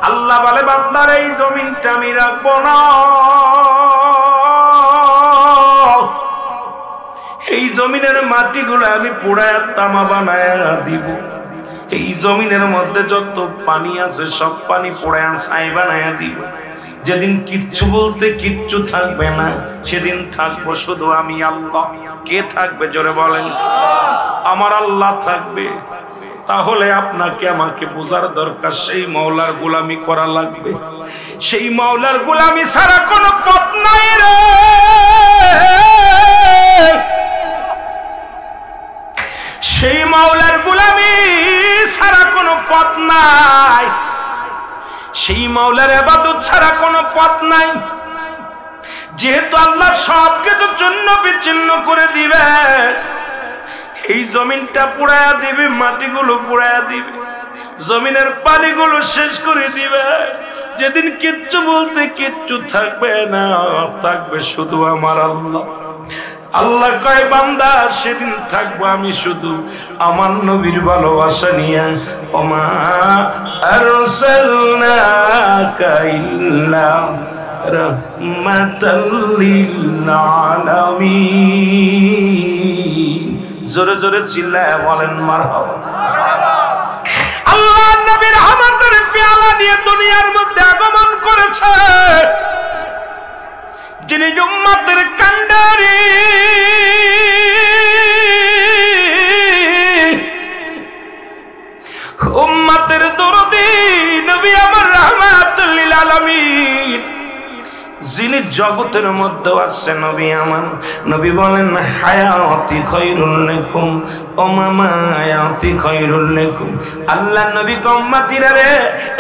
আল্লাহ বলে বান্দার এই জমিনটা আমি রাখবো না, এই জমিনের মাটিগুলো আমি পোড়ায় তামা বানায় দিব। এই জমিনের মধ্যে যত পানি আছে সব পানি পোড়ায় ছাই বানায় দিব। যেদিন কিচ্ছু বলতে কিচ্ছু থাকবে না, সেদিন থাকবো শুধু আমি আল্লাহ। কে থাকবে জোরে বলেন? আমার আল্লাহ থাকবে। তাহলে আপনাকে আমাকে বোঝার দরকার, সেই মাওলার গোলামি করা লাগবে। সেই মাওলার গোলামি ছাড়া কোনো পথ নাই রে। সেই মাওলার গোলামি ছাড়া কোনো পথ নাই, সেই মাওলার ইবাদত ছাড়া কোনো পথ নাই। যেহেতু আল্লাহ সবকিছু চূর্ণ বিচ্ছিন্ন করে দিবে, এই জমিনটা পুড়ায়া দিবে, মাটিগুলো পুড়ায়া দিবে, জমিনের পানিগুলো শেষ করে দিবে। যেদিন কিচ্ছু বলতে কিচ্ছু থাকবে না, থাকবে শুধু আমার আল্লাহ। আল্লাহ কয় বান্দা সেদিন থাকবো আমি শুধু আমার নবীর ভালোবাসা নিয়ে। ওমা আরসালনাকা ইল্লা রাহমাতাল লিল আলামিন। জোরে জোরে চিল্লায় বলেন মারহাবা। আল্লাহ নবীর রহমতের পেয়ালা নিয়ে দুনিয়ার মধ্যে আগমন করেছে, যিনি উম্মতের কান্ডারি, উম্মতের দরদি নবী আমার রাহমাতুল লিল আলামিন, যিনি জগতের মধ্যে আছে নবী আমার। নবী বলেন হায়াতি খায়রুল লাকুম ওয়া মামায়াতি খায়রুল লাকুম। আল্লাহ নবী উম্মতিরা রে,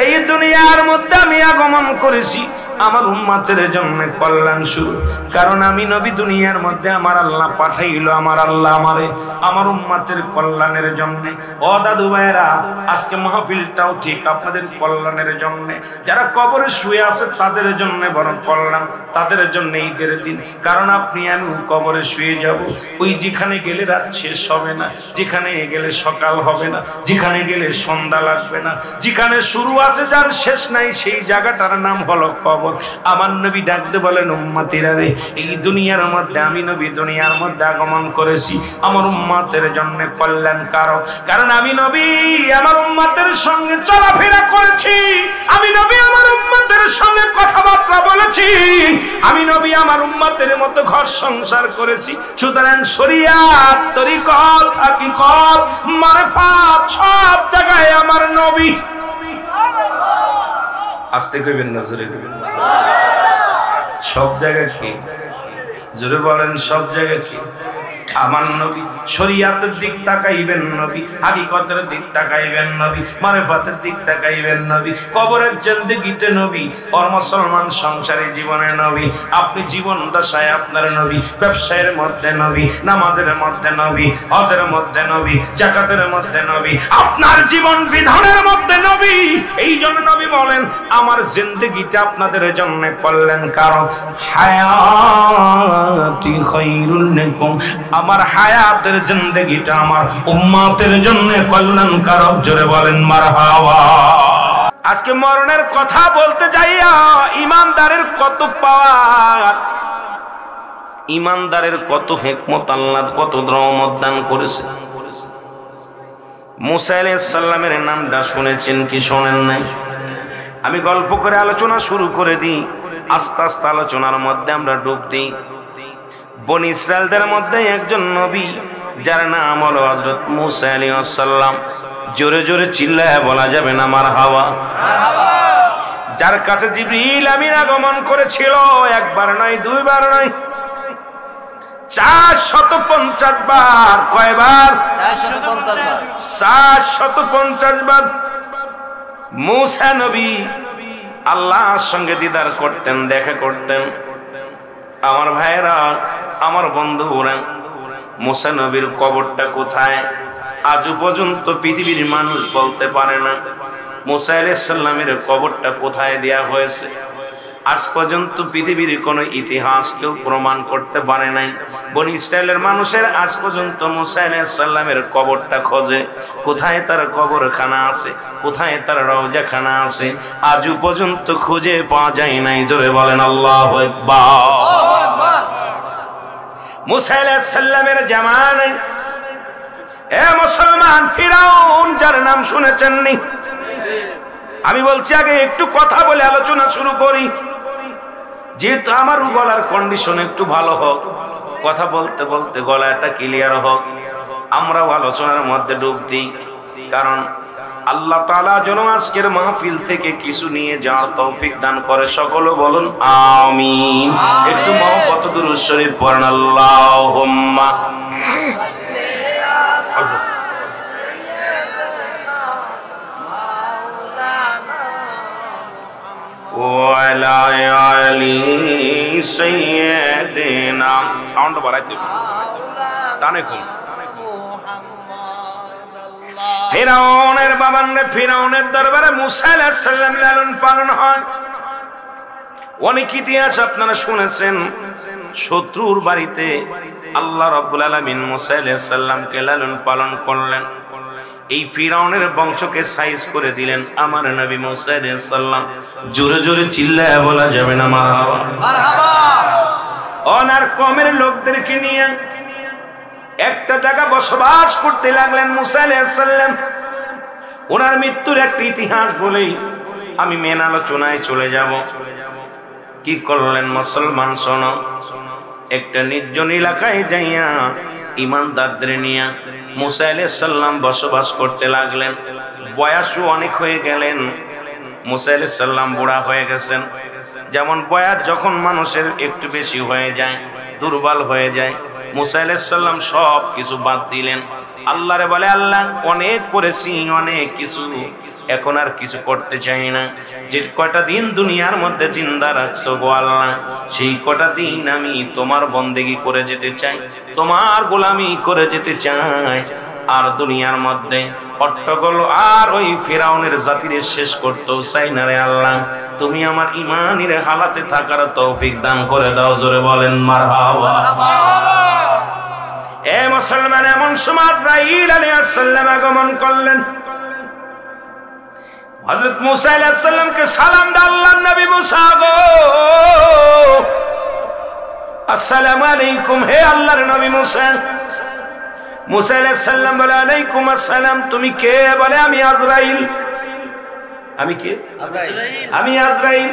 এই দুনিয়ার মধ্যে আমি আগমন করেছি আমার উম্মতের জন্য কল্যাণ শুরু। কারণ আমি নবী দুনিয়ার মধ্যে আমার আল্লাহ পাঠাইলো, আমার আল্লাহ আমারে আমার উম্মতের কল্যাণের জন্য। ও দাদু ভাইরা, আজকে মাহফিলটাও ঠিক আপনাদের কল্যাণের জন্য। যারা কবরে শুয়ে আছে তাদের জন্য বড় কল্যাণ, তাদের জন্য ঈদের দিন। কারণ আপনি আমি কবরে শুয়ে যাব, ওই যেখানে গেলে রাত শেষ হবে না, যেখানে গেলে সকাল হবে না, যেখানে গেলে সন্ধ্যা লাগবে না, যেখানে শুরু আছে যার শেষ নাই, সেই জায়গাটার নাম হলো কবর। আমার নবী ডাকতে বলেন উম্মতিরা রে, এই দুনিয়ার মধ্যে আমি নবী দুনিয়ার মধ্যে আগমন করেছি আমার উম্মতের জন্য কল্যাণকারক। কারণ আমি নবী আমার উম্মতের সঙ্গে চলাফেরা করেছি, আমি নবী আমার উম্মতের সঙ্গে কথাবার্তা বলেছি, আমি নবী আমার উম্মতের মতো ঘর সংসার করেছি। সুতরাং শরিয়াত, তরিকত, হাকিকত, মারফাত সব জায়গায় আমার নবী। আস্তে কইবেন না, জোরে কইবেন। সব জায়গায় কি? জোরে বলেন, সব জায়গায় কি? আমার নবী। শরিয়াতের দিক তাকাইবেন নবী, হাকিকতের দিক তাকাইবেন নবী, মারিফাতের দিক তাকাইবেন নবী, কবরের জিন্দেগিতে নবী, আর মুসলমান সংসারে জীবনে নবী। আপনি জীবন দশায় আপনার নবী, ব্যবসায়ের মধ্যে নবী, নামাজের মধ্যে নবী, হজের মধ্যে নবী, যাকাতের মধ্যে নবী, আপনার জীবন বিধানের মধ্যে নবী। এই জন্য নবী বলেন আমার জিন্দেগিটা আপনাদের জন্য কল্যাণকারক। হায়াতি খায়রুল লাকুম, আমার হায়াতের জিন্দেগিটা আমার উম্মতের জন্য কল্যাণকারক। জোরে বলেন মারহাবা। আজকে মরণের কথা বলতে যাইয়া ইমানদারের কত পাওয়ার, ইমানদারের কত হিকমত, আল্লাহ কত রহমত দান করেছে। মুসা আলাইহিস সালামের নামটা শুনেছেন কি শোনেন নাই? আমি গল্প করে আলোচনা শুরু করে দিই, আস্তে আস্তে আলোচনার মধ্যে আমরা ডুব দিই। বনি ইসরায়েলদের মধ্যে একজন নবী যার নাম হলো হযরত মুসা আলাইহিস সালাম। জোরে জোরে চিল্লায় বলা যাবে না মারহাবা। যার কাছে জিবরিল আমিন আগমন করেছিল, একবার নয়, দুইবার নয়, 450 বার। কয়বার? 450 বার। মুসা নবী আল্লাহর সঙ্গে দিদার করতেন, দেখা করতেন। আমার ভাইরা, আমার বন্ধুরা, মুসা নবীর কবরটা কোথায় আজও পর্যন্ত পৃথিবীর মানুষ বলতে পারে না। মুসা আলাইহিস সালামের কবরটা কোথায় দেয়া হয়েছে আজ পর্যন্ত পৃথিবীর কোন ইতিহাস কেউ প্রমাণ করতে পারে নাই। বনি ইসরায়েলের মানুষের আজ পর্যন্ত মুসা আলাইহিস সালামের কবরটা খোঁজে, কোথায় তার কবরখানা আছে, কোথায় তার রওজাখানা আছে, আজও পর্যন্ত খুঁজে পাওয়া যায় নাই। জোরে বলেন আল্লাহু আকবার। মুসা আলাইহিস সালামের জামানায় এ মুসলমান ফিরাউন, যার নাম শুনেছেননি? আমি বলছি আগে একটু কথা বলে আলোচনা শুরু করি, যেহেতু আমার গলার কন্ডিশন একটু ভালো হোক, কথা বলতে বলতে গলাটা ক্লিয়ার হোক, আমরাও আলোচনার মধ্যে ডুব দিই। কারণ আল্লাহ তাআলা যেন আজকের মাহফিল থেকে কিছু নিয়ে যাওয়ার তৌফিক দান করে। সকলে বলুন আমিন। একটু মহব্বত দুরূদ শরীফ পড়েন আল্লাহুম্মা। ওয়ালা আলি সাইয়্যিদিনা। সাউন্ড বাড়াইতে টানে কম। ফিরাউনের বাবানে ফিরাউনের দরবারে মুসা আলাইহিস সালাম লালন পালন হয়। অনেক ইতিহাস আপনারা শুনেছেন, শত্রুর বাড়িতে আল্লাহ রাব্বুল আলামিন মুসা আলাইহিস সালামকে লালন পালন করলেন। এই ফিরাউনের বংশকে সাইজ করে দিলেন আমার নবী মুসা আলাইহিস সালাম। জোরে জোরে চিল্লায়া বলা যাবে না মারহাবা মারহাবা। ওনার কওমের লোকদেরকে নিয়ে একটা জায়গা বসবাস করতে লাগলেন মুসা আলাইহিস সালাম। ওনার মৃত্যুর একটা ইতিহাস বলেই আমি মেন আলোচনায় চলে যাব। কি করলেন মুসলমান শোনো, একটা নির্জন এলাকায় যাইয়া ইমানদারদের নিয়ে মুসা আলাইহিস সালাম বসবাস করতে লাগলেন। বয়সও অনেক হয়ে গেলেন, মুসা আলাইহিস সালাম বুড়া হয়ে গেছেন। যেমন বয়স যখন মানুষের একটু বেশি হয়ে যায়, দুর্বল হয়ে যায়, মুসা আলাইহিস সালাম সব কিছু বাদ দিলেন। আল্লাহরে বলে, আল্লাহ অনেক করেছি, অনেক কিছু, এখন আর কিছু করতে চাই না। যে কয়টা দিন দুনিয়ার মধ্যে জিন্দা রাখছো গো আল্লাহ, সেই কয়টা দিন আমি তোমার বন্দেগী করে যেতে চাই, তোমার গোলামি করে যেতে চাই। আর দুনিয়ার মধ্যে হট্টগোল আর ওই ফিরাউনের জাতিরে শেষ করতেও চাই না রে আল্লাহ। তুমি আমার ঈমানের হালাতে থাকার তৌফিক দান করে দাও। জোরে বলেন মারহাবা। এ মুসলমান, এমন সময় আজরাইল আলাইহিস সালাম আগমন করলেন। হযরত মুসা আলাইহিস সালামকে সালাম দাও, আল্লাহর নবী মুসা গো, আসসালামু আলাইকুম। হে আল্লাহর নবী মুসা। মুসা আলাইহিস সালাম বলে, আলাইকুম আসসালাম। তুমি কে? বলে, আমি আজরাইল। আমি কে? আমি আজরাইল।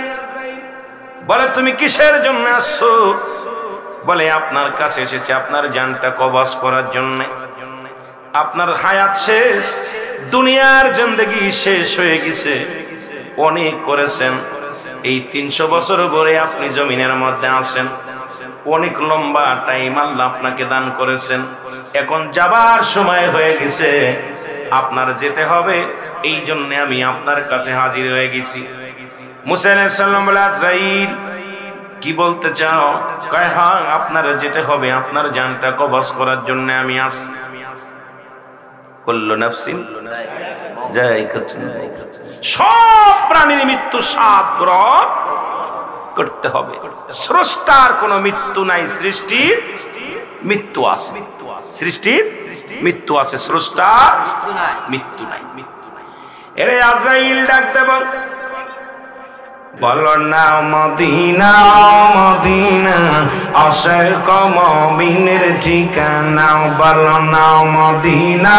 বলে, তুমি কিসের জন্য আসছো? বলে, আপনার কাছে এসেছি আপনার জানটা কবজ করার জন্য। আপনার হায়াত শেষ, দুনিয়ার জিন্দেগি শেষ হয়ে গেছে, অনেক করেছেন। এই 300 বছর পরে আপনি জমিনের মধ্যে আছেন, অনেক লম্বা টাইম আল্লাহ আপনাকে দান করেছেন। এখন যাবার সময় হয়ে গেছে, আপনার যেতে হবে, এই জন্য আমি আপনার কাছে হাজির হয়ে গেছি। মুসা আলাইহিস সালাম বলে, আজরাইল কি বলতে চাও? কয়, হ্যাঁ আপনার যেতে হবে, আপনার জানটা কবজ করার জন্য আমি আসছি। কুল্লু নাফসিন যায়িকাতুল মাউত, সব প্রাণীর মৃত্যু স্বাদ গ্রহণ করতে হবে। স্রষ্টার কোনো মৃত্যু নাই, সৃষ্টির মৃত্যু আছে। সৃষ্টির মৃত্যু আছে, স্রষ্টার মৃত্যু নাই। এরে আজরাইল ডাক দেব, বলো না মদিনা মদিনা, আশিক মুমিনের ঠিকানা। বলো না মদিনা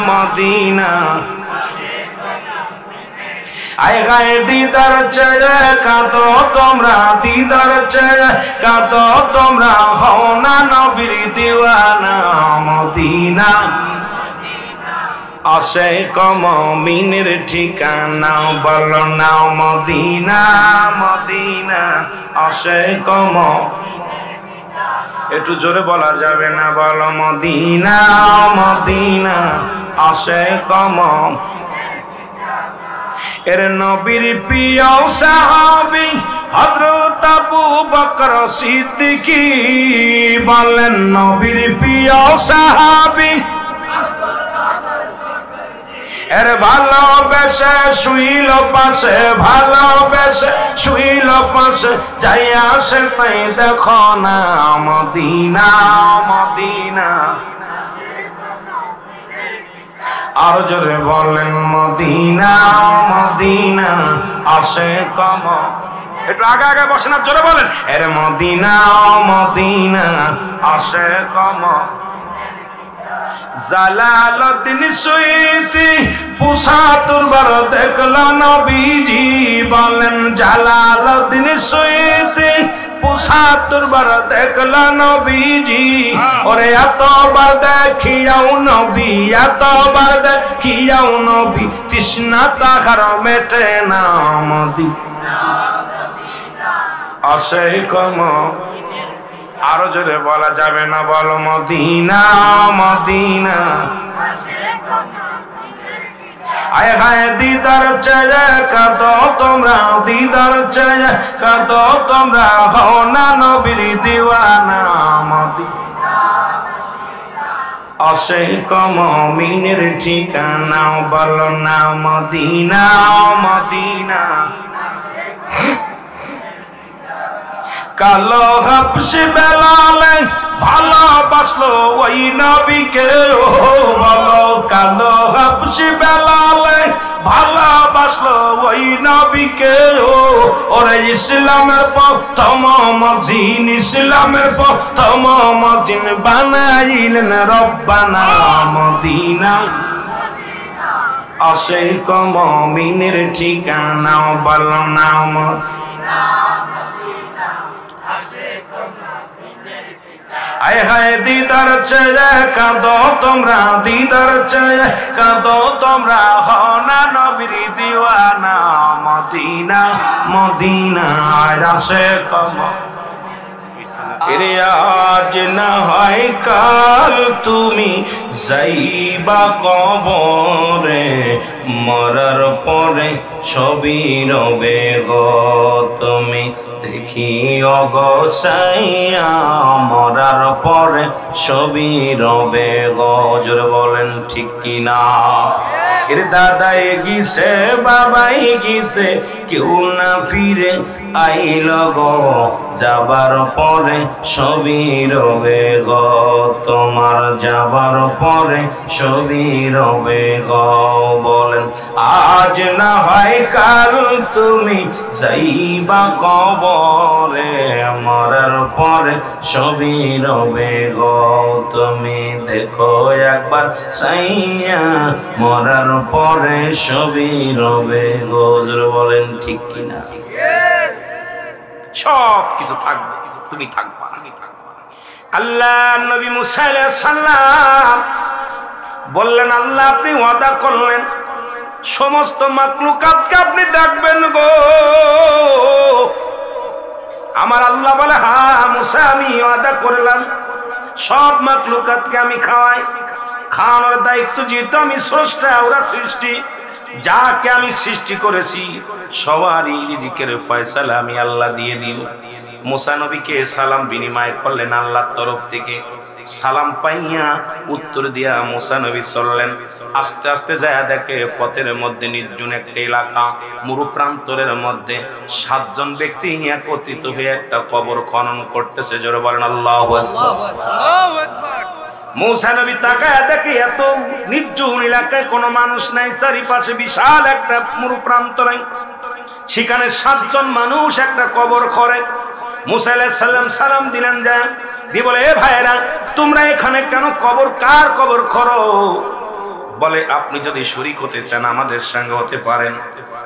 মদিনা, আয় গায়ে দিদার চেয়ে কাঁদো তোমরা, দিদার চেয়ে কাঁদো তোমরা, হও না নবীর দিওয়ানা। মদিনা আশিক মুমিনের ঠিকানা। বলো না মদিনা মদিনা, আশিক একটু জোরে বলা যাবে না? বলো মদিনা মদিনা, আশিক এর নবীর প্রিয় সাহাবী হযরত আবু বকর সিদ্দিক। বলেন নবীর প্রিয় সাহাবী, এর ভালোবেসে শুইল পাশে, ভালোবেসে দেশে শুইল পাশে যাইয়া সে তাই দেখো না মদিনা মদিনা আর জোরে বলেন মদিনা মদিনা আসে কম একটু আগে আগে বসে না জোরে বলেন এর মদিনা মদিনা আসে কম জালালউদ্দিন সুয়ুতি ৭৫ বার দেখল নবীজি বলেন জালালউদ্দিন সুয়ুতি ৭৫ বার দেখল নবীজি ওরে এতবার দেখিয়াও নবী এতবার দেখিয়াও নবী তৃষ্ণা তাহার মেটে না মদিনা আসে কম আরো জোরে বলা যাবে না বলো মদিনা মদিনা আয় হায় দিদার চায় কাঁদো তোমরা দিদার চায় কাঁদো তোমরা হও না নবীর দিওয়ানা মদিনা অশেখ মুমিনের ঠিকানা বলো না মদিনা মদিনা কালো হাবশি বেলালে ভালোবাসলো ওই নবীকে ও বলো কালো হাবশি বেলালে ভালোবাসলো ওই নবীকে ও ওরে ইসলামের প্রথম মুজিন ইসলামের প্রথম মুজিন বানাইলেন রব্বানা মদিনা অশেখ মুমিনের ঠিকানা বলো না মদিনা আয় হায় দিদার চায় কাঁদো তোমরা দিদার চায় কাঁদো তোমরা হও না নবীর দিওয়ানা মদিনা মদিনা আসে কম এরে আজ না হয় কাল তুমি যাইবা কবরে মরার পরে ছবি রবে গো তুমি দেখিও গো সাইয়া মরার পরে ছবি রবে গো জোরে বলেন ঠিক কিনা এর দাদাই গিয়েছে বাবাই গিয়েছে কেউ না ফিরে আইল গো যাবার পরে ছবি রবে গো তোমার যাবার পরে ছবি রবে গো বলেন আজ না হয় কাল তুমি যাইবা কবরে মরার পরে ছবি রবে গো তুমি দেখো একবার সাইয়া মরার পরে ছবি রবে গো জোরে বলেন ঠিক কিনা সব কিছু থাকবে তুমি থাকবা আল্লাহ নবী মুসা আলাইহিস সালাম বললেন আল্লাহ আপনি ওয়াদা করলেন সমস্ত মাখলুকাতকে আপনি ডাকবেন গো আমার আল্লাহ বলে হ্যাঁ মুসা আমি ওয়াদা করলাম সব মাখলুকাতকে আমি খাওয়াই খাওয়ানোর দায়িত্ব যেহেতু আমি স্রষ্টা ওরা সৃষ্টি যাকে আমি সৃষ্টি করেছি সবারই রিজিকের ফয়সালা আমি আল্লাহ দিয়ে দিব মুসা নবীকে সালাম বিনিময় করলেন আল্লাহর তরফ থেকে সালাম পাইয়া উত্তর দিয়া মুসা নবী চললেন আস্তে আস্তে যায় দেখে পথের মধ্যে নির্জন একটা এলাকা মরু প্রান্তরের মধ্যে 7 জন ব্যক্তি একত্রিত হয়ে একটা কবর খনন করতেছে জোরে বলেন আল্লাহু আকবার মুসা নবী তাকায় দেখে এত নির্জন এলাকায় কোনো মানুষ নাই চারিপাশে বিশাল একটা মরু প্রান্তরে সেখানে 7 জন মানুষ একটা কবর খোঁড়ে মুসা আলাইহিস সালাম সালাম দিলেন যায় দিয়ে বলে এ ভাইরা তোমরা এখানে কেন কবর কার কবর খোঁড়ো বলে আপনি যদি শরীক হতে চান আমাদের সঙ্গে হতে পারেন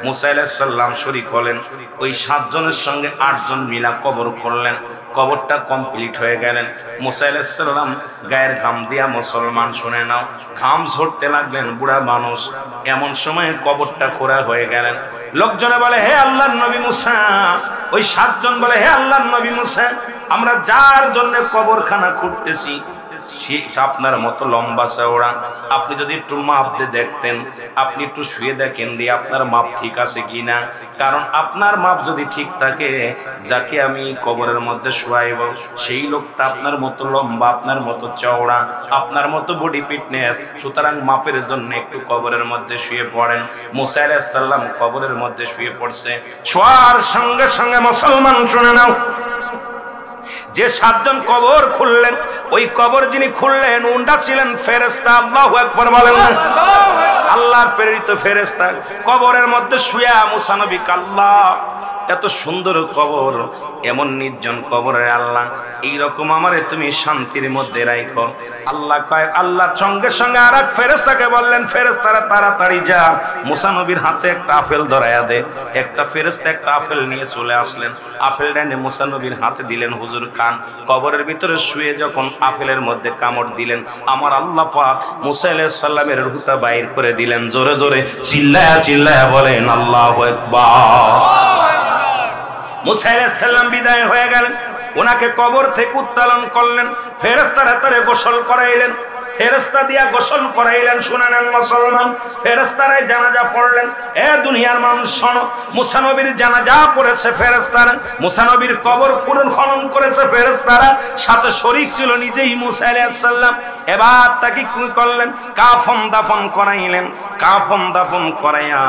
মুসা আলাইহিস সালাম শরীক হলেন ওই 7 জনের সঙ্গে 8 জন মিলা কবর করলেন কবরটা কমপ্লিট হয়ে গেলেন মুসা আলাইহিস সালাম গায়ের ঘাম দিয়া মুসলমান শুনে নাও ঘাম ঝরতে লাগলেন বুড়া মানুষ এমন সময় কবরটা খোঁড়া হয়ে গেলেন লোকজনে বলে হে আল্লাহর নবী মুসা ওই 7 জন বলে হে আল্লাহর নবী মুসা আমরা যার জন্য কবরখানা খুঁড়তেছি আপনার মতো লম্বা চওড়া। আপনি যদি একটু মাপ দিয়ে দেখতেন, আপনি একটু শুয়ে দেখেন দিয়ে আপনার মাপ ঠিক আছে কিনা। কারণ আপনার মাপ যদি ঠিক থাকে, যাকে আমি কবরের মধ্যে শোয়াইব সেই লোকটা আপনার মতো লম্বা, আপনার মতো চওড়া, আপনার মতো বডি ফিটনেস। সুতরাং মাপের জন্য একটু কবরের মধ্যে শুয়ে পড়েন। মুসা আলাইহিস সালাম কবরের মধ্যে শুয়ে পড়ছে। শোয়ার সঙ্গে সঙ্গে মুসলমান শুনে নাও, যে 7 জন কবর খুললেন, ওই কবর যিনি খুললেন উনটা ছিলেন ফেরেশতা। আল্লাহু আকবার বলেন না? আল্লাহর প্রেরিত ফেরেশতা কবরের মধ্যে শুয়া মুসা নবী আল্লাহ, এত সুন্দর কবর, এমন নির্জন কবরে আল্লাহ এইরকম আমারে তুমি শান্তির মধ্যে রাখো। আল্লাহ কয়, আল্লাহ সঙ্গে সঙ্গে আর এক ফেরেশতাকে বললেন, ফেরেশতারা তাড়াতাড়ি যা মুসা নবীর হাতে একটা আপেল ধরাইয়া দে। একটা ফেরেশতা একটা আপেল নিয়ে চলে আসলেন, আপেলটা এনে মুসা নবীর হাতে দিলেন। হুজুর খান কবরের ভিতরে শুয়ে যখন আপেলের মধ্যে কামড় দিলেন, আমার আল্লাহ পাক মুসা আলাইহিস সালামের রূহটা বাইর করে দিলেন। জোরে জোরে চিল্লায়া চিল্লায়া বলেন আল্লাহু আকবার। মুসা আলাইহিস সালাম বিদায় হয়ে গেলেন, ওনাকে কবর থেকে উত্তোলন করলেন, ফেরেশতারা তারে গোসল করাইলেন, ফেরেশতা দিয়া গোসল করাইলেন। শুনে নেন মুসলমান, ফেরেশতারাই জানাজা পড়লেন। এ দুনিয়ার মানুষ শোনো, মুসা নবীর জানাজা পড়েছে ফেরেশতারা, মুসা নবীর কবর খনন করেছে ফেরেশতারা, সাথে শরীক ছিল নিজেই মুসা আলাইহিস সালাম। এবার তাকে কি করলেন? কাফন দাফন করাইলেন। কাফন দাফন করাইয়া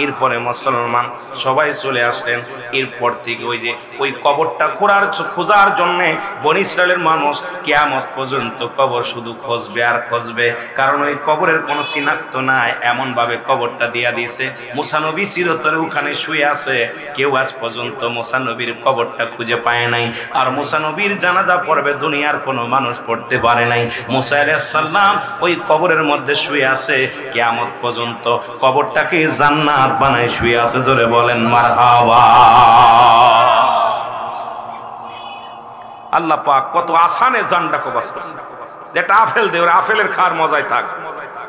এরপরে মুসলমান সবাই চলে আসলেন। এরপর থেকে ওই কবরটা খোঁজার জন্য বনী ইসরাইলের মানুষ কিয়ামত পর্যন্ত কবর শুধু খুঁজবে আর খুঁজবে, কারণ ওই কবরের কোনো চিনাক্ত নাই। এমন ভাবে কবরটা দিয়া দিয়েছে, মুসা নবী চিরতরে ওখানে শুয়ে আছে, কেউ আজ পর্যন্ত মুসা নবীর কবরটা খুঁজে পায় নাই। আর মুসা নবীর জানাজা পড়বে দুনিয়ার কোনো মানুষ পড়তে পারে নাই। মুসা আলাইহিস সালাম ওই কবরের মধ্যে শুয়ে আছে, কিয়ামত পর্যন্ত কবরটাকে জান্নাত বানায় শুয়ে আছে। জোরে বলেন মারহাবা। আল্লাহ পাক কত আসানে জানটা কবাস করছে, যেটা আপেল দে, ওর আপেলের খাওয়ার মজায় থাক।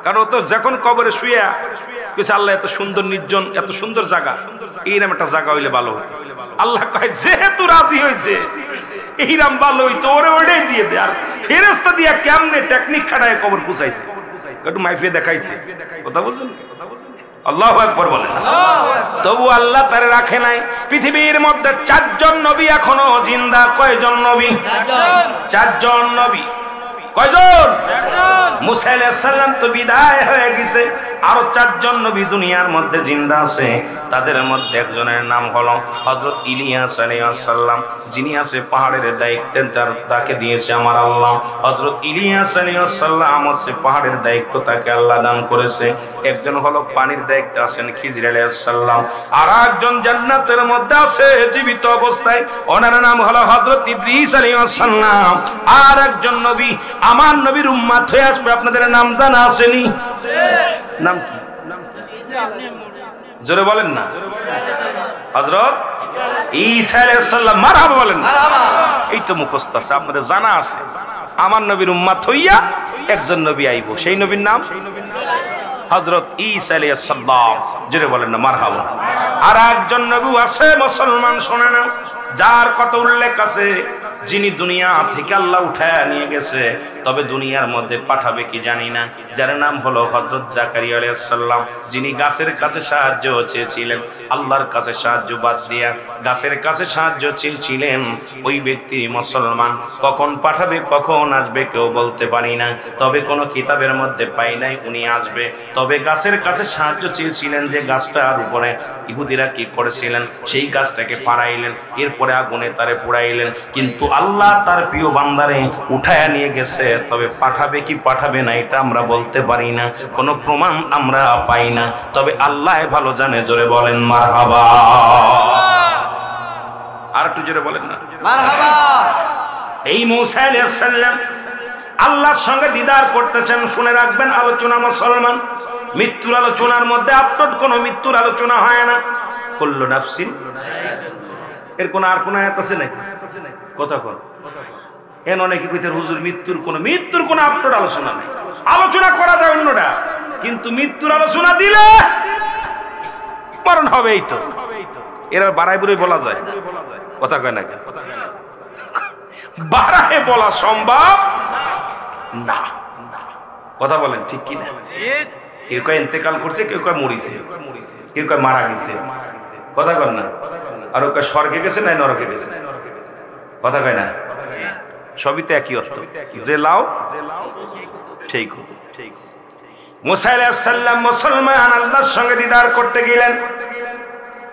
কারণ তো যখন কবরে শুয়ে কিছু আল্লাহ এত সুন্দর নির্জন, এত সুন্দর জায়গা, এইরকম একটা জায়গা হইলে ভালো হতো। আল্লাহ কয় যেহেতু রাজি হয়েছে এইরাম ভালো হইতো, ওরে ওটাই দিয়ে দে। আর ফেরেশতা দিয়া কেমনে টেকনিক খাটায় কবর পুষাইছে, একটু মাইফে দেখাইছে। কথা বলছেন? আল্লাহু আকবার বলেন। তবু আল্লাহ তারে রাখে নাই। পৃথিবীর মধ্যে 4 জন নবী এখনো জিন্দা। কয়জন নবী? 4 জন নবী। কয়জন? মুসা আলাইহিস সালাম তো বিদায় হয়ে গেছে, আরো 4 জন নবী দুনিয়ার মধ্যে জিন্দা আছে। তাদের মধ্যে একজনের নাম হলো হযরত ইলিয়াস আলাইহিস সালাম, যিনি আছে পাহাড়ের দায়িত্ব তাকে দিয়েছে আমার আল্লাহ। হযরত ইলিয়াস আলাইহিস সালাম হচ্ছে পাহাড়ের দায়িত্ব তাকে আল্লাহ দান করেছে। একজন হলো পানির দায়িত্ব আছেন খিজির আলাইহিস সালাম, আর একজন জান্নাতের মধ্যে আছে জীবিত অবস্থায়, ওনার নাম হলো হযরত ইদ্রিস আলাইহিস সালাম। আর একজন নবী আমার নবীর উম্মত হয়ে আসবে, আপনাদের নাম জানা আসেনি? নাম কি? জোরে বলেন না। হযরত ঈসা আলাইহিস সালাম। মারহাবা বলেন। এই তো মুখস্থ আছে, আপনাদের জানা আছে। আমার নবীর উম্মত হইয়া একজন নবী আইব, সেই নবীর নাম হযরত ঈসা আলাইহিস সালাম। জোরে বলেন না মারহাবা। আর একজন নবী আছে মুসলমান, শোনে না, যার কত উল্লেখ আছে, যিনি দুনিয়া থেকে আল্লাহ উঠায় নিয়ে গেছে, তবে দুনিয়ার মধ্যে পাঠাবে কি জানি না, যার নাম হলো হযরত জাকারিয়া আলাইহিস সালাম, যিনি গাছের কাছে সাহায্য চেয়েছিলেন, আল্লাহর কাছে সাহায্য বাদ দিয়া গাছের কাছে সাহায্য চেয়েছিলেন। ওই ব্যক্তি মুসলমান, কখন পাঠাবে কখন আসবে কেউ বলতে পারি না, তবে কোনো কিতাবের মধ্যে পাই নাই উনি আসবে। তবে গাছের কাছে সাহায্য চেয়েছিলেন, যে গাছটার উপরে ইহুদিরা কি করেছিলেন, সেই গাছটাকে পাড়াইলেন, এরপরে আগুনে তারে পোড়াইলেন। কিন্তু আল্লাহ তার প্রিয় বান্দারে উঠায়া নিয়ে গেছে, তবে পাঠাবে কি পাঠাবে না এটা আমরা বলতে পারি না, কোনো প্রমাণ আমরা পাই না, তবে আল্লাহ ভালো জানে। জোরে বলেন মারহাবা। আর একটু জোরে বলেন না মারহাবা। এই মূসা আলাইহিস সালাম আল্লাহর সঙ্গে দিদার করতেছেন। শুনে রাখবেন আলোচনা মুসলমান, মৃত্যুর আলোচনার মধ্যে আপলোড কোনো মৃত্যুর আলোচনা হয় না। কুল্লু নাফসিন, এর কোন আর কোন আয়াত আছে নাকি? কথা কর এন অনেকে কইতে হুজুর মৃত্যুর কোন আপলোড আলোচনা নাই। আলোচনা করা যায় অন্যটা, কিন্তু মৃত্যুর আলোচনা দিলে মরণ হবে। এই তো এরা বাড়াই বুড়ে বলা যায়, কথা কয় নাকি? বাড়ায় বলা সম্ভব, না। কথা বলেন ঠিক কি না? কেউ কয় ইন্তেকাল করছে, কেউ কয় মরিছে, কেউ কয় মারা গেছে। কথা কয় না? আর ও কয় স্বর্গে গেছে না নরকে গেছে। কথা কয় না? সবই তো একই অর্থ, যে লাও ঠিক। মুসা আলাইহিস সালাম মুসলমান আল্লাহর সঙ্গে দিদার করতে গেলেন।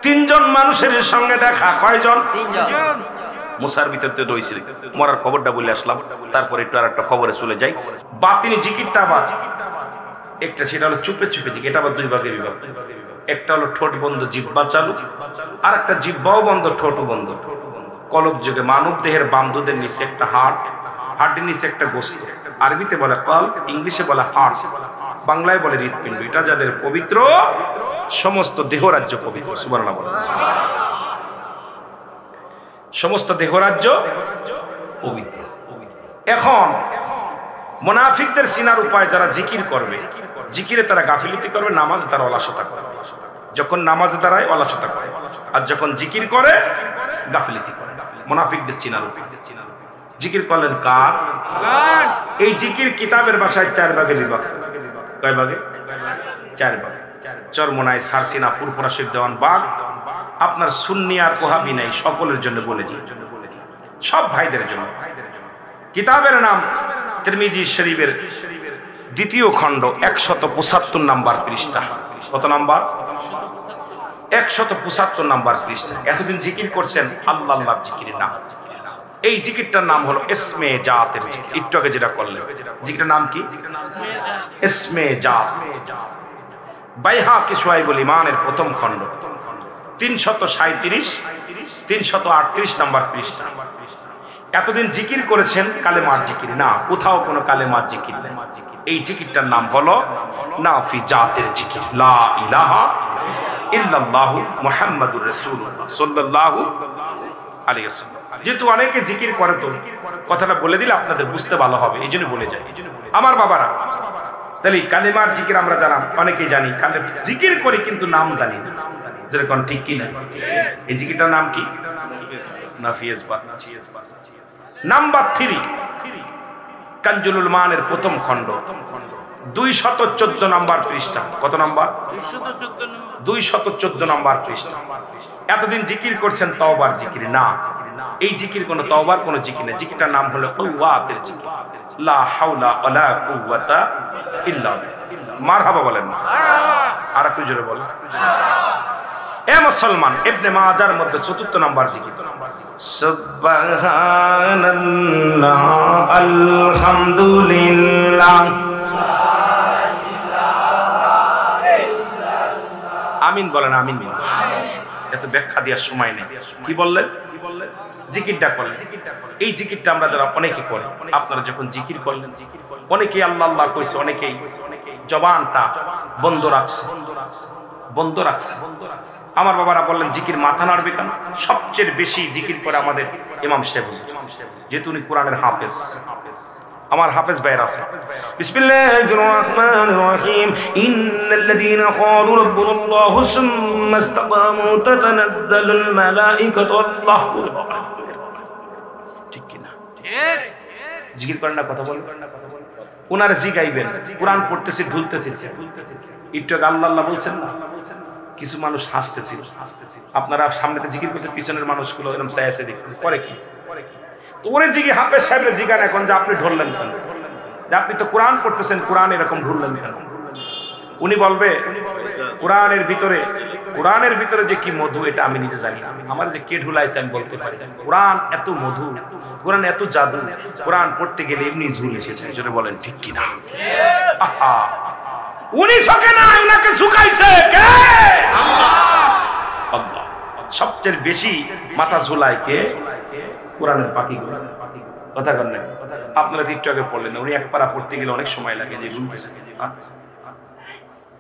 3 জন মানুষের সঙ্গে দেখা। কয়জন? 3 জন। মুসার ভিতরতে রয়েছিল। মরার খবরটা বলে আসলাম, তারপর একটু আর একটা খবরে চলে যাই। বাতিনি জিকিরটা আবার একটা, সেটা হলো চুপে চুপে জিকির। এটা আবার 2 ভাগে বিভক্ত। একটা হলো ঠোঁট বন্ধ জিহ্বা চালু, আর একটা জিহ্বাও বন্ধ ঠোঁটও বন্ধ। কলব যুগে মানব দেহের বামদুদের নিচে একটা হাড়, হাড়ের নিচে একটা গোস্ত। আরবিতে বলে কল, ইংলিশে বলে হাড়, বাংলায় বলে হৃৎপিণ্ড। এটা যাদের পবিত্র, সমস্ত দেহরাজ্য পবিত্র। সুবহানাল্লাহ বলেন। সমস্ত দেহরাজ্য পবিত্র। এখন মুনাফিকদের চিনার উপায়, যারা জিকির করবে, জিকিরে তারা গাফিলতি করবে, নামাজে তারা অলসতা করবে। যখন নামাজে দাঁড়ায় অলসতা করে, আর যখন জিকির করে গাফিলতি করে। মুনাফিকদের চিনার উপায়। জিকির করলেন কার? এই জিকির কিতাবের ভাষায় 4 ভাগে বিভক্ত। কয় ভাগে? 4 ভাগে। চরমোনাই, সারসিনা, ফুরফুরা, শিব দেওয়ান বাগ। আপনার সুন্নি আর ওহাবি নাই, সকলের জন্য বলেছি, সব ভাইদের জন্য। কিতাবের নাম তিরমিজি শরীফের 2য় খণ্ড 175 নাম্বার পৃষ্ঠা। কত নাম্বার? 175 নাম্বার পৃষ্ঠা। এতদিন জিকির করছেন আল্লাহ আল্লাহর জিকিরের নাম। এই জিকিরটার নাম হলো ইসমে জাতের জিকির। একটু আগে যেটা করলেন, জিকিরটার নাম কি? ইসমে জাত। বাইহাকি শুআইবুল ঈমানের 1ম খণ্ড 337 338 নাম্বার পৃষ্ঠা। এতদিন জিকির করেছেন কালেমার জিকির না, কোথাও কোনো কালেমার জিকির নেই। এই জিকিরটার নাম হলো নাফি জাতের জিকির, লা ইলাহা ইল্লাল্লাহু মুহাম্মাদুর রাসূলুল্লাহ সাল্লাল্লাহু আলাইহি ওয়াসাল্লাম। যেহেতু অনেকে জিকির করে, তো কথাটা বলে দিলে আপনাদের বুঝতে ভালো হবে, এই জন্য বলে যাই। আমার বাবারা, তাহলে কালেমার জিকির আমরা জানাম, অনেকেই জানি, কালে জিকির করি কিন্তু নাম জানি না। যেরকম ঠিক কি না? এই জিকিরটার নাম কি? নাফিয়েস বাত। নাম্বার 3 কানজুলুল মানের 1ম খণ্ড 214 নাম্বার পৃষ্ঠা। কত নাম্বার? 214 নাম্বার পৃষ্ঠা। এতদিন জিকির করছেন তওবার জিকির না। এই জিকির কোন তওবার কোন জিকির না। জিকিরটার নাম হলো কুওয়াতের জিকির, লা হাওলা ওয়ালা কুওয়াতা ইল্লা বিল্লাহ। মারহাবা বলেন না? আর একটু জোরে বলেন। এ মুসলমান, ইবনে মাজার মধ্যে 4th নাম্বার জিকির, সুবহানাল্লাহ আলহামদুলিল্লাহ। আমিন বলেন, আমিন। এত ব্যাখ্যা দেওয়ার সময় নেই। কি বললেন? জিকিরটা করলেন। এই জিকিরটা আমরা যারা অনেকে করে, আপনারা যখন জিকির করলেন, অনেকেই আল্লাহ আল্লাহ কইছে, অনেকেই জবানটা বন্ধ রাখছে। আমার বাবারা বললেন জিকির মাথা নাড়বে কেন? সবচেয়ে বেশি জিকির করে আমাদের ইমাম সাহেব, যেহেতু উনি কোরআনের হাফেজ। আমার হাফেজ ভাইয়ের আছে। বিসমিল্লাহির রহমানির রহিম। ইন্নাল্লাযীনা ক্বালু রাব্বুনাল্লাহু সুম্মা ইসতাকামু তাতানাজ্জালুল মালাঈকাতু আল্লাহু আকবার। ঠিক কি না? ঠিক। জিকির করেন না, কথা বলেন। ওনার জিগাইবেন, কোরআন পড়তেছি, ভুলতেছি, একটু আল্লাহ আল্লাহ বলছেন না, কিছু মানুষ হাসতেছিল। আপনারা সামনেতে জিকির করতে, পিছনের মানুষগুলো এরকম চাইছে দেখতে করে কি? তো ওরে জিগি হাফেজ সাহেবের জিগান এখন যে আপনি ঢললেন কেন? যে আপনি তো কোরআন পড়তেছেন, কোরআন এরকম ঢুললেন কেন? উনি বলবে কোরআনের ভিতরে যে কি মধু, এটা আমি নিজে জানি না। আমার যে কে ঢুলাইছে আমি বলতে পারি। কোরআন এত মধু, কোরআন এত জাদু, কোরআন পড়তে গেলে এমনি ঝুল এসেছে। জোরে বলেন ঠিক কিনা? উনি ঝোঁকে না, উনাকে ঝুঁকাইছে কে? আল্লাহ। সবচেয়ে বেশি মাথা ঝুলায় কে? কোরআনের পাখি। কথা কন না? আপনারা একটু আগে পড়লেন না, উনি এক পারা পড়তে গেলে অনেক সময় লাগে, যে ঝুলতেছে।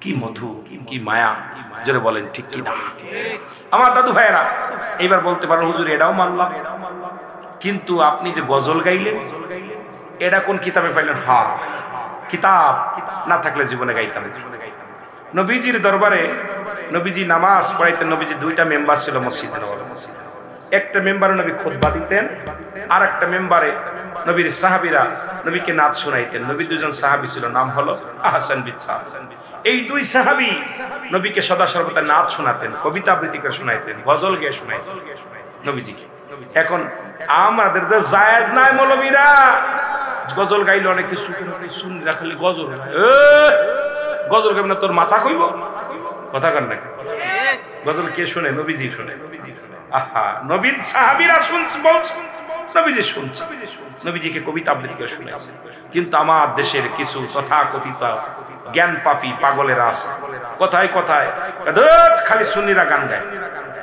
কি মধু, কি মায়া। জোরে বলেন ঠিক কিনা? আমার দাদু ভাইয়েরা এইবার বলতে পারেন, হুজুর এটাও মানলাম, কিন্তু আপনি যে গজল গাইলেন, এটা কোন কিতাবে পাইলেন? হ্যাঁ, কিতাব না থাকলে জীবনে গাইতাম। নবীজির দরবারে নবীজি নামাজ পড়াইতেন। নবীজি 2টা মেম্বার ছিল মসজিদের। একটা মেম্বারে নবী খুতবা দিতেন, আর একটা মেম্বারে নবীর সাহাবীরা নবীকে নাচ শোনাইতেন। নবীর দুজন সাহাবী ছিল, নাম হলো আহসান বিন সাদ। এই দুই সাহাবী নবীকে সদা সর্বদা নাচ শোনাতেন, কবিতা আবৃত্তি করে শোনাইতেন, গজল গেয়ে শোনাইতেন নবীজিকে। এখন আমাদের যে জায়েজ নাই মৌলবীরা গজল গাইলে অনেক কিছু শুনি রাখলে গজল গজল গাইবে না তোর মাথা কইব কথা কর নাকি? গজল কে শুনে? নবীজি শুনে। আহা, নবীর সাহাবীরা শুনছে, বলছে নবীজি শুনছে, নবীজিকে কবিতা আবৃত্তি করে শুনেছে। কিন্তু আমার দেশের কিছু তথাকথিত জ্ঞান পাপী পাগলেরা আছে, কথায় কথায় খালি সুন্নিরা গান গায়,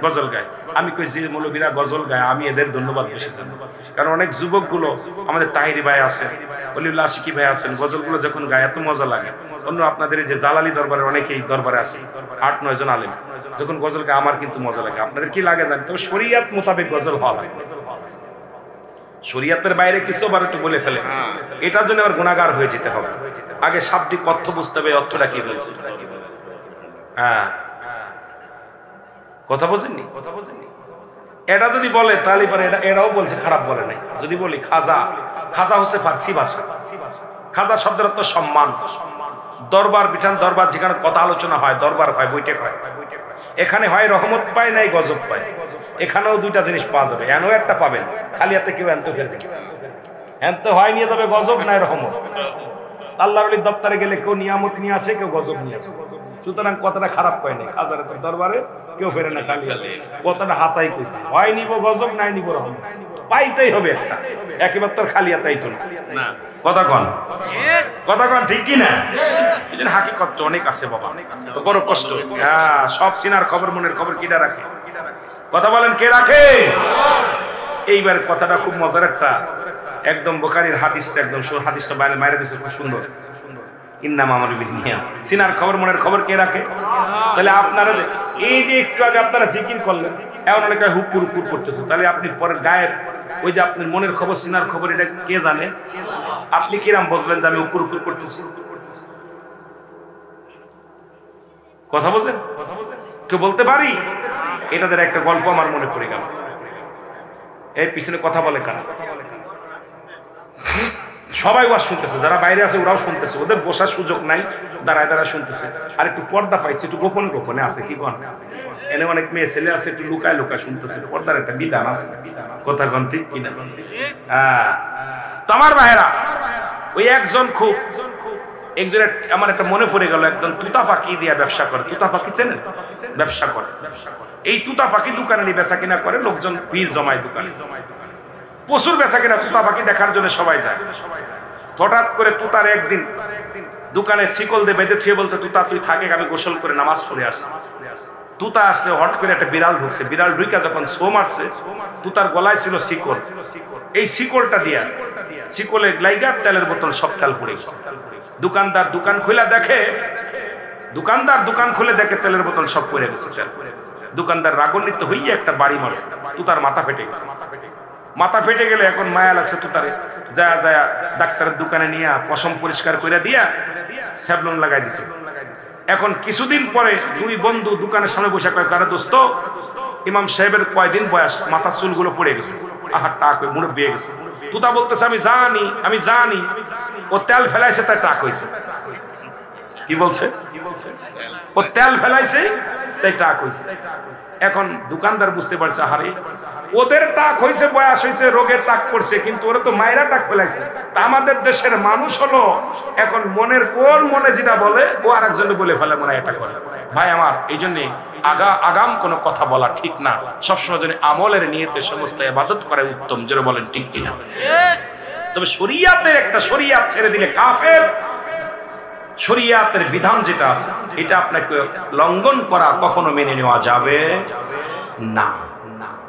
গজল গায়। আমি কই যে মৌলবীরা গজল গায় আমি এদের ধন্যবাদ বেশি জানি, কারণ অনেক যুবক গুলো আমাদের তাহিরি ভাই আছেন, অলিউল্লাহ আশিকি ভাই আছেন, গজলগুলো যখন গায় এত মজা লাগে। অন্য আপনাদের যে জালালি দরবারে অনেকেই দরবারে আছে 8-9 জন আলেম, যখন গজল গায় আমার কিন্তু মজা লাগে। আপনাদের কি লাগে জানি? তবে শরিয়াত মোতাবেক গজল হওয়া লাগে, শরিয়াতের বাইরে কিছু আবার একটু বলে ফেলে, এটার জন্য আবার গুনাহগার হয়ে যেতে হবে। আগে শাব্দিক অর্থ বুঝতে হবে, অর্থটা কি বলছে। হ্যাঁ, কথা বোঝেননি? এটা যদি বলে তাহলে পরে এটাও বলছে, খারাপ বলে নাই। যদি বলি খাজা, খাজা হচ্ছে ফার্সি ভাষা। খাজা শব্দের অর্থ সম্মান। দরবার বিঠান, দরবার যেখানে কথা আলোচনা হয়, দরবার হয়, বৈঠক হয়, এখানে হয় রহমত পায় নাই গজব পায়। এখানেও দুইটা জিনিস পাওয়া যাবে, এনও একটা পাবেন, খালি হাতে কেউ এনতো ফেলবে। এনতো হয় নিয়ে যাবে গজব নাই রহমত। আল্লাহর ওলির দপ্তরে গেলে কেউ নিয়ামত নিয়ে আসে, কেউ গজব নিয়ে আসে। সুতরাং কথাটা খারাপ কয় নাই, খাজারে তোর দরবারে কেউ ফেরে না খালি হাতে। কথাটা হাসাই কইছে, হয় নিব গজব নাই নিব রহমত, পাইতেই হবে একটা, একেবারে তোর খালি হাতেই তো না। কথা কন, কথা কন, ঠিক কি না? এই জন্য হাকিকত অনেক আছে বাবা, তো বড় কষ্ট। হ্যাঁ, সব সিনার খবর মনের খবর কিটা রাখে? কথা বলেন, কে রাখে? এইবার কথাটা খুব মজার একটা, একদম বুখারীর হাদিসটা, একদম হাদিসটা বাইরে মাইরা দিছে, খুব সুন্দর। ইন্নামা আমারু বিনিয়া, সিনার খবর মনের খবর কে রাখে? তাহলে আপনারা এই যে একটু আগে আপনারা জিকির করলেন, এমন অনেকে হুকুর হুকুর করতেছে, তাহলে আপনি পরে গায়েব ওই যে আপনার মনের খবর, সিনার খবর, এটা কে জানে? আপনি কিরাম বুঝলেন যে আমি হুকুর হুকুর করতেছি? কথা বলেন, কেউ বলতে পারি? এটাদের একটা গল্প আমার মনে পড়ে গেল। এর পিছনে কথা বলে কারা? সবাই ওয়াজ শুনতেছে, যারা বাইরে আছে ওরাও শুনতেছে, ওদের বসার সুযোগ নাই, দাঁড়ায় দাঁড়ায় শুনতেছে। আর একটু পর্দা পাইছে, একটু গোপনে গোপনে আছে, কি কন? এনে অনেক মেয়ে ছেলে আছে, একটু লুকায় লুকায় শুনতেছে, পর্দার একটা বিধান আছে। কথা কন, ঠিক কিনা? হ্যাঁ, তোমার ভাইরা ওই একজন খুব একজনের আমার একটা মনে পড়ে গেল, একজন তুতা পাখি দিয়ে ব্যবসা করে। তুতা পাখি চেনেন? ব্যবসা করে। এই তুতা পাখি দোকানে নিয়ে বেচা কিনা করে, লোকজন ভিড় জমায় দোকানে, প্রচুর বেচা কিনা। তুতা পাখি দেখার জন্য সবাই যায়। হঠাৎ করে তুতার একদিন দোকানে শিকল দিয়ে বেঁধে থুয়ে বলছে, তুতা তুই থাকে, আমি গোসল করে নামাজ পড়ে আসি। তুতা আসছে, হঠাৎ করে একটা বিড়াল ঢুকছে। বিড়াল ঢুকে যখন ছো মারছে, তুতার গলায় ছিল শিকল। এই শিকলটা দিয়া, শিকলে লাইগা তেলের বোতল সব তেল পড়ে গেছে। দোকানদার দোকান খুলে দেখে, তেলের বোতল সব পড়ে গেছে, তেল। দোকানদার রাগান্বিত হইয়া একটা বাড়ি মারছে, তুতার মাথা ফেটে গেছে। মাথা ফেটে গেলে এখন মায়া লাগছে তুতারে, যা ডাক্তারের দোকানে নিয়ে পশম পরিষ্কার করে দিয়া স্যাভলন লাগাই দিছে। এখন কিছুদিন পরে দুই বন্ধু দোকানের সামনে বসে কয়, কারে দোস্ত, ইমাম সাহেবের কয়দিন বয়স, মাথার চুলগুলো পড়ে গেছে, আহার টাক হয়ে মুড়ে বেয়ে গেছে। তুতা বলতেছে, আমি জানি ও তেল ফেলাইছে তাই টাক হয়েছে। কি বলছে? ও তেল ফেলাইছে তাই টাক হয়েছে। এখন দোকানদার বুঝতে পারছে, হারে ওদের টাক হয়েছে, বয়স হয়েছে, রোগের টাক পড়ছে, কিন্তু ওরা তো মায়েরা টাক ফেলাইছে। তা আমাদের দেশের মানুষ হলো এখন মনের কোন মনে যেটা বলে ও আর একজনে বলে ফেলে, মনে এটা করে। ভাই আমার, এই জন্যে আগাম কোনো কথা বলা ঠিক না। সবসময় যেন আমলের নিয়তে সমস্ত ইবাদত করে উত্তম, যেটা বলেন ঠিক কিনা? তবে শরিয়াতের একটা শরিয়াত ছেড়ে দিলে কাফের। শরিয়াতের বিধান যেটা আছে এটা আপনাকে লঙ্ঘন করা কখনো মেনে নেওয়া যাবে না।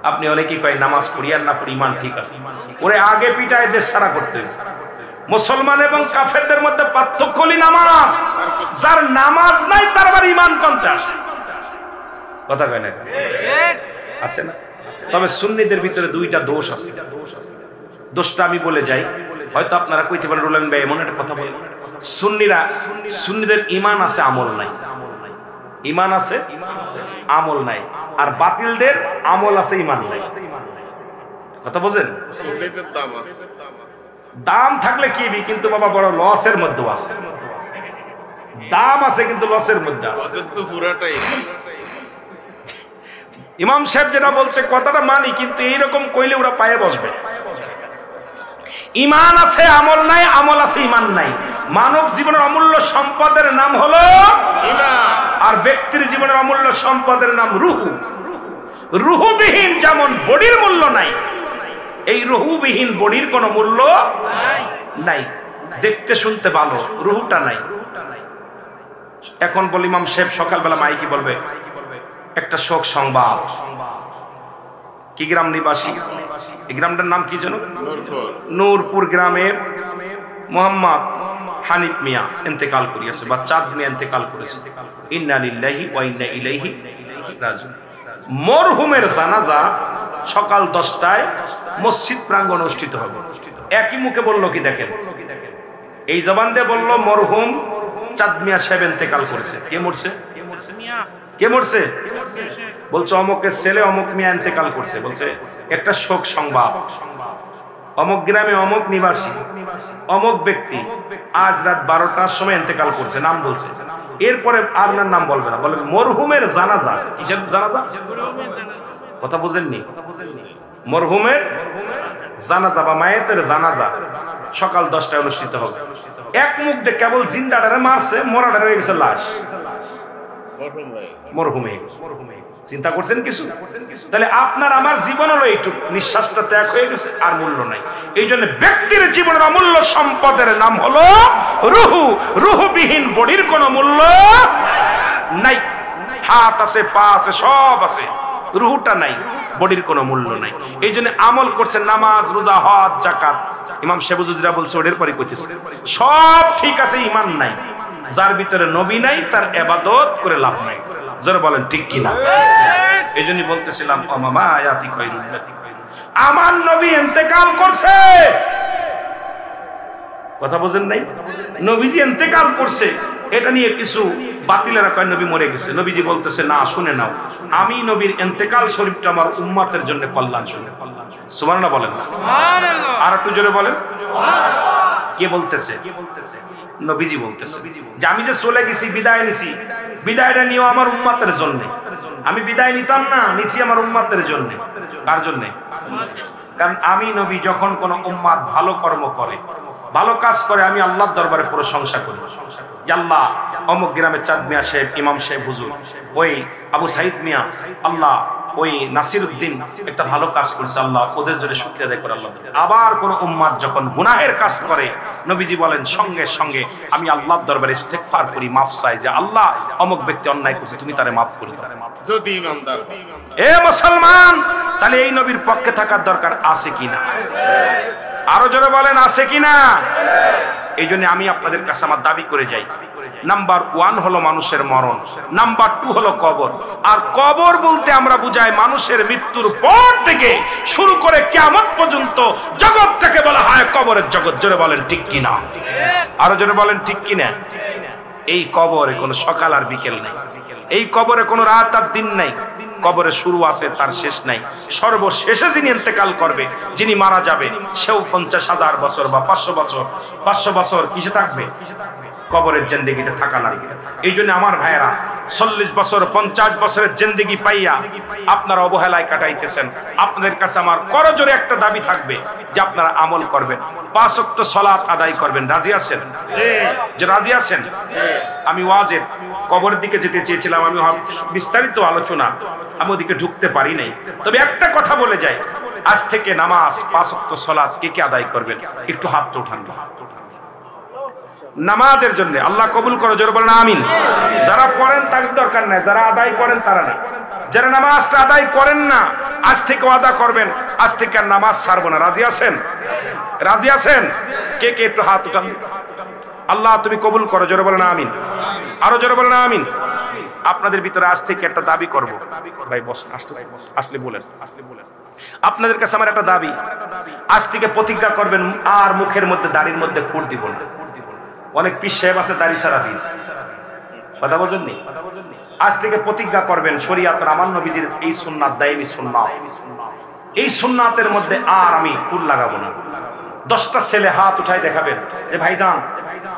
আপনি অনেকেই কয় নামাজ পড়ি আর না পড়ি, ইমান ঠিক আছে। ওরে আগে পিটায় দেশ ছাড়া করতে হবে। মুসলমান এবং কাফেরদের মধ্যে পার্থক্য হলো নামাজ। যার নামাজ নাই তার আবার ইমান কমতে আসে। কথা কয় না? আছে না? তবে সুন্নিদের ভিতরে দুইটা দোষ আছে। দোষটা আমি বলে যাই, হয়তো আপনারা কইতে পারেন রুলেন ভাই এমন একটা কথা বলেন। সুন্নিদের ইমান আছে, আমল নাই। ইমান আছে, আমল নাই। আর বাতিলদের আমল আছে, ইমান নাই। কথা বোঝেন? দাম থাকলে কিনবি, কিন্তু বাবা বড় লসের মধ্যে আছে। দাম আছে কিন্তু লসের মধ্যে আছে। ইমাম সাহেব যেটা বলছে কথাটা মানি, কিন্তু এইরকম কইলে ওরা পায়ে বসবে। ইমান আছে আমল নাই, আমল আছে ইমান নাই। মানব জীবনের অমূল্য সম্পদের নাম হলো ঈমান, আর ব্যক্তির জীবনের অমূল্য সম্পদের নাম রূহ। রূহবিহীন যেমন বডির মূল্য নাই, এই রূহবিহীন বডির কোনো মূল্য নাই। দেখতে শুনতে ভালো, রূহটা নাই। এখন বলি ইমাম সাহেব সকালবেলা মাইকি বলবে একটা শোক সংবাদ। কি গ্রাম নিবাসী, এই গ্রামটার নাম কি যেন? নূরপুর গ্রামের মোহাম্মদ হানিফ মিয়া ইন্তেকাল করিয়াছে, বা চাঁদ মিয়া ইন্তেকাল করেছে। ইন্না লিল্লাহি ওয়া ইন্না ইলাইহি রাজিউন। মরহুমের জানাজা সকাল 10টায় মসজিদ প্রাঙ্গণ অনুষ্ঠিত হবে। একই মুখে বললো কি দেখেন, এই জবান দিয়ে বললো মরহুম চাঁদ মিয়া সাহেব ইন্তেকাল করেছে। কে মরছে? কে মরছে? বলছে অমুকের ছেলে অমুক মিয়া ইন্তেকাল করছে। বলছে একটা শোক সংবাদ, অমুক গ্রামে অমুক নিবাসী অমুক ব্যক্তি আজ রাত 12টার সময় ইন্তেকাল করছে, নাম বলছে। এরপরে আর নাম বলবে না, বলবে মরহুমের জানাজা। কিসের জানাজা? কথা বুঝেননি? মরহুমের জানাজা বা মায়েতের জানাজা সকাল 10টায় অনুষ্ঠিত হবে। এক মুখ দিয়ে কেবল জিন্দাটারে মারছে, মরাটারে হয়ে গেছে লাশ, মরহুম হয়ে গেছে। চিন্তা করছেন কিছু? তাহলে আপনার আমার জীবন হলো এইটুক, নিঃশ্বাসটা ত্যাগ হয়ে গেছে, আর মূল্য নাই। এই জন্য ব্যক্তির জীবনের অমূল্য সম্পদের নাম হলো রূহ। রূহবিহীন বডির কোনো মূল্য নাই। হাত আছে, পা আছে, সব আছে, রূহটা নাই, বডির কোনো মূল্য নাই। এই জন্য আমল করছে, নামাজ, রোজা, হজ, যাকাত। ইমাম শেবুজুজরা বলছে ওদের পরে কইতেছে সব ঠিক আছে, ঈমান নাই। যার ভিতরে নবী নাই তার ইবাদত করে লাভ নাই। যারা বলেন ঠিক কিনা? এই জন্য বলতেছিলাম আমার নবী ইন্তেকাল করছে, কথা বোঝেন নাই? নবীজি ইন্তেকাল করছে, এটা নিয়ে কিছু বাতিলেরা কয় নবী মরে গেছে। নবীজি বলতেছে না, শুনে নাও, আমি নবীর ইন্তেকাল শরীফটা আমার উম্মতের জন্য কল্যাণ শরীফ। সুবহানাল্লাহ বলেন না? সুবহানাল্লাহ। আর একটু জোরে বলেন সুবহানাল্লাহ। কে বলতেছে? নবীজি বলতেছে যে আমি যে চলে গেছি, বিদায় নিছি, বিদায়টা নিয়েও আমার উম্মতের জন্য। আমি বিদায় নিতাম না, নিছি আমার উম্মতের জন্য। কার জন্য? কারণ আমি নবী যখন কোন উম্মত ভালো কর্ম করে, ভালো কাজ করে, আমি আল্লাহর দরবারে প্রশংসা করি যে আল্লাহ অমুক গ্রামের চাঁদ মিয়া সাহেব, ইমাম সাহেব হুজুর, ওই আবু সাইদ মিয়া, আল্লাহ ওই নাসিরউদ্দিন একটা ভালো কাজ করছে, আল্লাহ ওদের জন্য শুকরিয়া আদায় করে আল্লাহ। আবার কোন উম্মত যখন গুনাহের কাজ করে, নবীজি বলেন সঙ্গে সঙ্গে আমি আল্লাহর দরবারে ইস্তেগফার করি, মাফ চাই যে আল্লাহ অমুক ব্যক্তি অন্যায় করছে, তুমি তারে মাফ করে দাও। যদি ইমানদার এ মুসলমান, তাহলে এই নবীর পক্ষে থাকার দরকার আছে কিনা? আরো জোরে বলেন আছে কিনা? এই জন্য আমি আপনাদের কাছে আমার দাবি করে যাই, নাম্বার 1 হলো মানুষের মরণ, নাম্বার 2 হলো কবর। আর কবর বলতে আমরা বুঝাই মানুষের মৃত্যুর পর থেকে শুরু করে কিয়ামত পর্যন্ত জগৎটাকে বলা হয় কবরের জগৎ। জোরে বলেন ঠিক কিনা? আরো জোরে বলেন ঠিক কিনা? এই কবরে কোনো সকাল আর বিকেল নাই, এই কবরে কোনো রাত আর দিন নাই। কবরে শুরু আছে, তার শেষ নাই। সর্বশেষে যিনি ইন্তেকাল করবে, যিনি মারা যাবে, সেও 50,000 বছর বা 500 বছর কিসে থাকবে? কবরের জিন্দেগিতে থাকা লাগবে। এই জন্য আমার ভাইয়েরা 40 বছর 50 বছরের জিন্দেগি পাইয়া আপনারা অবহেলায় কাটাইতেছেন। আপনাদের কাছে আমার করজোরে একটা দাবি থাকবে যে আপনারা আমল করবেন, 5 ওয়াক্ত সালাত আদায় করবেন। রাজি আছেন? যে রাজি আছেন? আমি ওয়াজের কবরের দিকে যেতে চেয়েছিলাম, আমি বিস্তারিত আলোচনা, আমি ওদিকে ঢুকতে পারি নাই। তবে একটা কথা বলে যাই, আজ থেকে নামাজ 5 ওয়াক্ত সালাত কে কে আদায় করবেন? একটু হাতটা উঠান নামাজের জন্য। আল্লাহ কবুল করো, জোরে বলেন আমিন। যারা পড়েন তার দরকার নাই, যারা আদায় করেন তারা না। যারা নামাজটা আদায় করেন না, আজ থেকে ওয়াদা করবেন আজ থেকে আর নামাজ ছাড়বো না। রাজি আছেন? রাজি আছেন? কে কে একটু হাত উঠান। আল্লাহ তুমি কবুল করো, জোরে বলেন আমিন। আরো জোরে বলেন আমিন। আপনাদের ভিতরে আজ থেকে একটা দাবি করব। ভাই বস, আসলে বলেন। আপনাদের কাছে আমার একটা দাবি, আজ থেকে প্রতিজ্ঞা করবেন আর মুখের মধ্যে দাড়ির মধ্যে খুঁট দিব না। অনেক পীর সাহেব আছে দাড়ি ছাড়া দিন, কথা বোঝেননি? আজ থেকে প্রতিজ্ঞা করবেন শরীয়তের আমার নবীজির এই সুন্নাত, দায়মি সুন্নাত, এই সুন্নাতের মধ্যে আর আমি খুঁট লাগাবো না। 10টা ছেলে হাত উঠায় দেখাবেন যে ভাইজান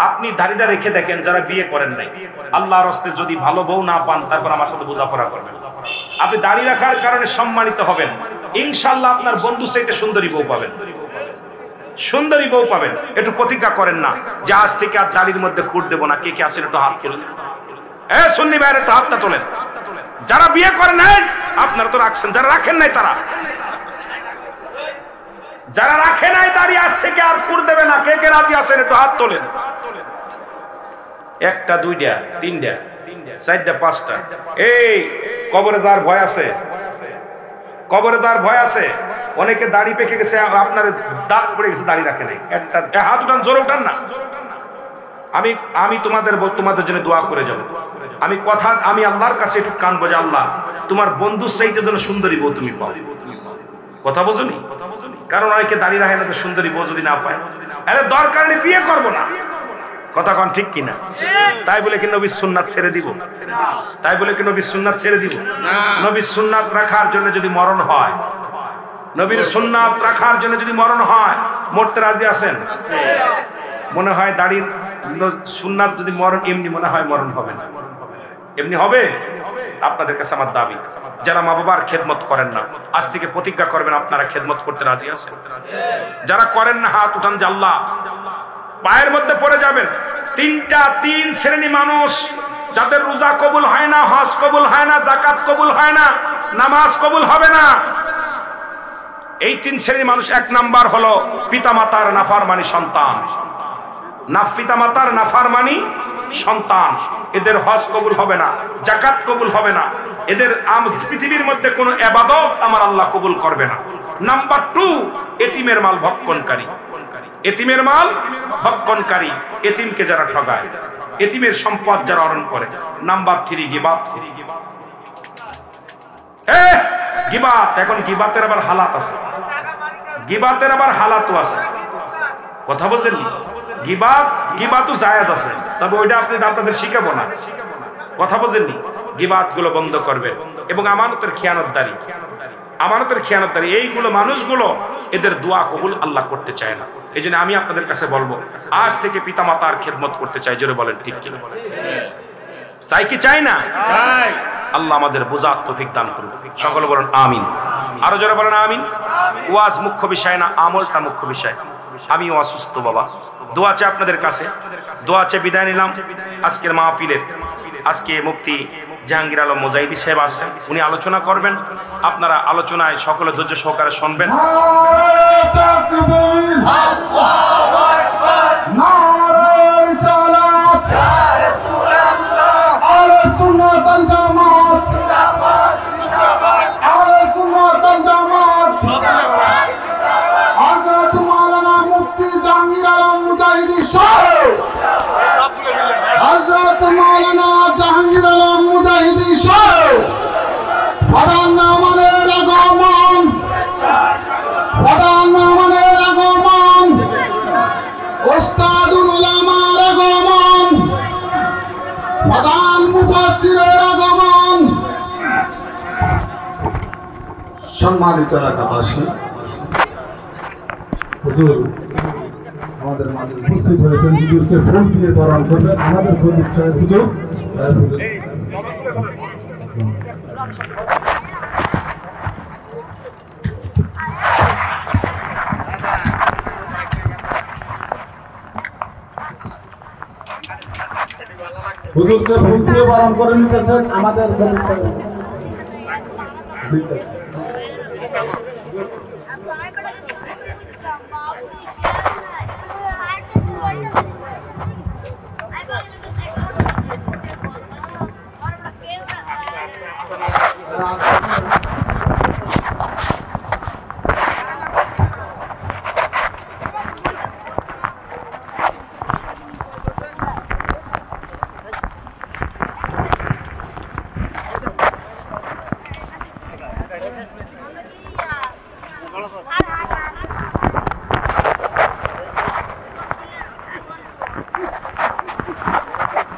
আপনি দাড়িটা রেখে দেখেন যারা বিয়ে করেন নাই, আল্লাহর রাস্তায় যদি ভালো বউ না পান তারপর আমার সাথে বোঝাপড়া করবেন। আপনি দাড়ি রাখার কারণে সম্মানিত হবেন, ইনশাআল্লাহ আপনার বন্ধু চাইতে সুন্দরী বউ পাবেন, সুন্দরী বউ পাবেন। একটু প্রতিজ্ঞা করেন না যে আজ থেকে আর দাড়ির মধ্যে খুঁট দেবো না। কে কে আছেন একটু হাত তোলেন। সুন্নি ভাইয়ের একটু হাতটা তোলেন। যারা বিয়ে করেন নাই আপনারা তো রাখছেন, যারা রাখেন নাই তারা, যারা রাখে নাই দাড়ি আজ থেকে আর খুঁট দেবে না। কে কে রাজি আছেন একটু হাত তোলেন। 1টা 2টা 3টা 4টা 5টা। এই কবরে যাওয়ার ভয় আছে, কবরে যাওয়ার ভয় আছে। অনেকে দাড়ি পেকে গেছে, আপনার দাঁত পড়ে গেছে, দাড়ি রাখে নাই। একটা হাত উঠান, জোরে উঠান না। আমি তোমাদের জন্য দোয়া করে যাব। আমি আল্লাহর কাছে একটু কান বোঝা, আল্লাহ তোমার বন্ধু চাইতে যেন সুন্দরী বউ তুমি পাও। কথা বোঝনি? কারণ অনেকে দাড়ি রাখে না, সুন্দরী বউ যদি না পায়, আরে দরকার নেই, বিয়ে করবো না। কথা কন ঠিক কিনা? তাই বলে কি নবীর সুন্নাত ছেড়ে দিব? তাই বলে কি নবীর সুন্নাত ছেড়ে দিব? নবীর সুন্নাত রাখার জন্য যদি মরণ হয়, নবীর সুন্নাত রাখার জন্য যদি মরণ হয়, মরতে রাজি আছেন? মনে হয় দাড়ির সুন্নাত যদি মরণ, এমনি মনে হয় মরণ হবে না, এমনি হবে। আপনাদের কাছে আমার দাবি, যারা মা বাবার খেদমত করেন না আজ থেকে প্রতিজ্ঞা করবেন আপনারা খেদমত করতে রাজি আছেন। যারা করেন না হাত উঠান, যে আল্লাহ পায়ের মধ্যে পড়ে যাবেন। 3 শ্রেণী মানুষ যাদের রোজা কবুল হয় না, হজ কবুল হয় না, যাকাত কবুল হয় না, নামাজ কবুল হবে না। এই 3 শ্রেণীর মানুষ। 1 নাম্বার হলো পিতামাতার নাফরমানি সন্তান। পিতামাতার নাফরমানি সন্তান, এদের হজ কবুল হবে না, যাকাত কবুল হবে না, এদের পৃথিবীর মধ্যে কোনো ইবাদত আমার আল্লাহ কবুল করবে না। নাম্বার 2, এতিমের মাল ভক্ষণকারী। এতিমের মাল ভক্ষণকারী, এতিমকে যারা ঠগায়, এতিমের সম্পদ যারা হরণ করে। নাম্বার 3, গীবাত। গীবাত, এখন গীবাতের আবার হালাত আছে, গীবাতের আবার হালাতও আছে। কথা বলছেন? গীবাতও জায়েজ আছে, তবে ওইটা আপনাদের শিখাবো না। কথা বলছেননি? গীবাত গুলো বন্ধ করবে। এবং আমানতের খেয়ানতদারি, এইগুলো মানুষগুলো এদের দোয়া কবুল আল্লাহ করতে চায় না। এই জন্য আমি আপনাদের কাছে বলবো, আজ থেকে পিতা মাতার খেদমত করতে চাই। জোরে বলেন ঠিক কিনা? চাই কি চাই না? চাই। আল্লাহ আমাদের বোঝার তৌফিক দান করুন। সকলে বলেন আমিন। আরো জোরে বলেন আমিন। ওয়াজ মুখ্য বিষয় না, আমলটা মুখ্য বিষয়। আমি অসুস্থ বাবা, দোয়া চাই আপনাদের কাছে। দোয়া চেয়ে বিদায় নিলাম আজকের মাহফিলের। আজকে মুফতি জাহাঙ্গীর আলম মুজাহিদি সাহেব আসছেন, উনি আলোচনা করবেন। আপনারা আলোচনায় সকলে ধৈর্য সহকারে শুনবেন। হযরত মাওলানা জাহাঙ্গীর আলম মুজাহিদি সাহেব প্রধান মেহমানের আগমন, প্রধান মেহমানের আগমন, ওস্তাদুল উলামার আগমন, প্রধান মুফাসসিরের আগমন। সম্মানিত এলাকাবাসী, হুজুর আমাদের মাঝে উপস্থিত হয়েছেন। হুজুরকে ফুল দিয়ে বরণ করবেন আমাদের হুজুর সাহেব। হুজুর হুজুরকে ফুল দিয়ে বরণ করে নিতেছেন আমাদের হুজুর সাহেব।